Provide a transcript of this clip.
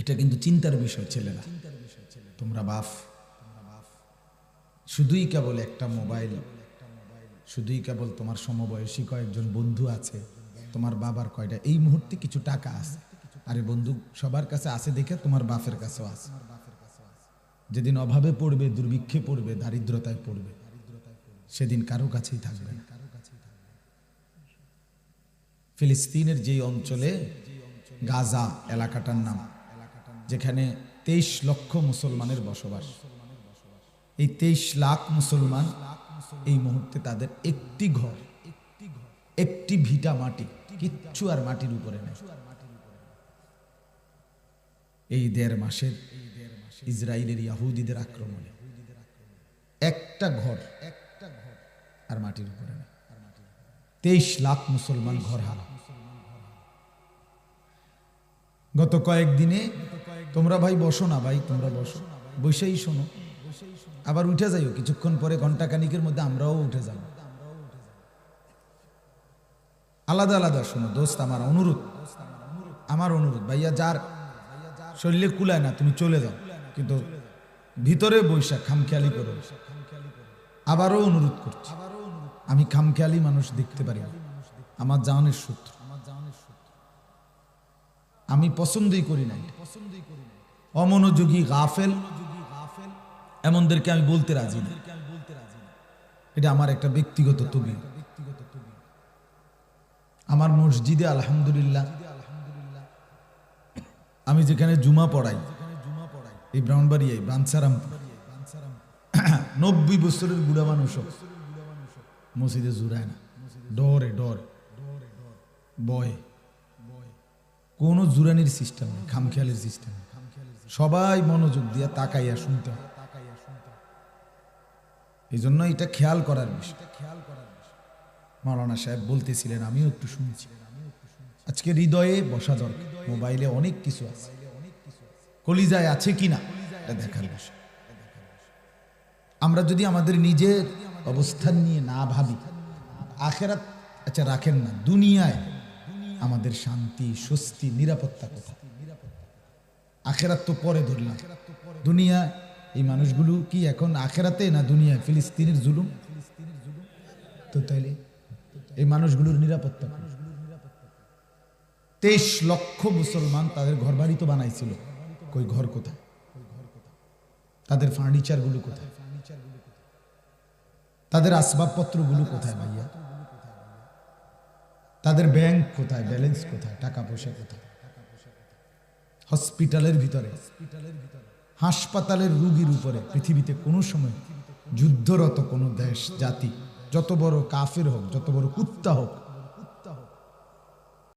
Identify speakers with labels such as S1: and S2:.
S1: এটা কিন্তু চিন্তার বিষয় ছেলেরা। তোমরা বাপ শুধুই কেবল একটা মোবাইল, শুধুই কেবল তোমার সমবয়সী কয়েকজন বন্ধু আছে, তোমার বাবার কয়টা এই মুহূর্তে কিছু টাকা আছে, আরে বন্ধু সবার কাছে আছে দেখে তোমার বাপের কাছেও আছে। যেদিন অভাবে পড়বে, দুর্ভিক্ষে পড়বে, দারিদ্রতায় পড়বে, সেদিন কারো কাছেই থাকবে না। ফিলিস্তিনের যেই অঞ্চলে, গাজা এলাকাটার নাম, যেখানে 23 লক্ষ মুসলমানের বসবাস, এই 23 লাখ মুসলমান এই মুহূর্তে তাদের একটি ঘর, একটি ভিটা মাটি, কিচ্ছু আর মাটির উপরে নেই। এই 1.5 মাসের ইসরায়েলের ইহুদিদের আক্রমণে একটা ঘর আর মাটির উপরে নেই। 23 লাখ মুসলমান ঘর হারা। গত কয়েকদিনে তোমরা ভাই বসো না, ভাই তোমরা বসো, বসেই শোনো, আবার উঠে যাইও কিছুক্ষণ পরে, ঘন্টা খানিকের মধ্যে আমরাও উঠে যাব। আলাদা আলাদা শোনো দোস্ত, আমার অনুরোধ, আমার অনুরোধ ভাইয়া, যার শরীরে কুলায় না তুমি চলে যাও, কিন্তু ভিতরে বৈশাখ খামখেয়ালি করো। আবারও অনুরোধ করছি, আমি খামখেয়ালি মানুষ দেখতে পারি না, আমার জানের সূত্র, আমি পছন্দই করি না। অমনোযোগী গাফেল এমনদেরকে আমি বলতে রাজি না, এটা আমার একটা ব্যক্তিগত তবি। আমার মসজিদে আলহামদুলিল্লাহ আমি যেখানে জুমা পড়াই, এই ব্রাহ্মণবাড়িয়ায় বাঞ্ছারামপুর, 90 বছরের বুড়া মানুষ মসজিদে জুড়ায় না, ডরে ডরে বয়, কোনো জুরানির সিস্টেম নেই, খামখেয়ালের সিস্টেম। সবাই মনোযোগ দিয়ে তাকাইয়া শুনতে হয়। এই জন্য এটা খেয়াল করার বিষয়। মাওলানা সাহেব বলতেছিলেন, আমিও একটু শুনছি। আজকে হৃদয়ে বসা দরকার, মোবাইলে অনেক কিছু আছে, কলিজায় আছে কিনা এটা দেখার বিষয়। আমরা যদি আমাদের নিজের অবস্থান নিয়ে না ভাবি, আখেরাত আচ্ছা রাখেন না, দুনিয়ায় আমাদের শান্তি, স্বস্তি, নিরাপত্তা কোথায়? আখেরাত তো পরে ধরলাম, দুনিয়া এই মানুষগুলো কি এখন আখেরাতে না দুনিয়ায়? ফিলিস্তিনের জুলুম তো, তাইলে এই মানুষগুলোর নিরাপত্তা? 23 লক্ষ মুসলমান তাদের ঘর বাড়ি তো বানাইছিল, কই ঘর কোথায়? তাদের ফার্নিচার গুলো কোথায়? তাদের আসবাবপত্রগুলো কোথায় ভাইয়া? তাদের ব্যাংক কোথায়? ব্যালেন্স কোথায়? টাকা পয়সা কোথায়? হসপিটালের ভিতরে, হাসপাতালের রোগীর উপরে পৃথিবীতে কোনো সময় যুদ্ধরত কোনো দেশ, জাতি, যত বড় কাফের হোক, যত বড় কুত্তা হোক,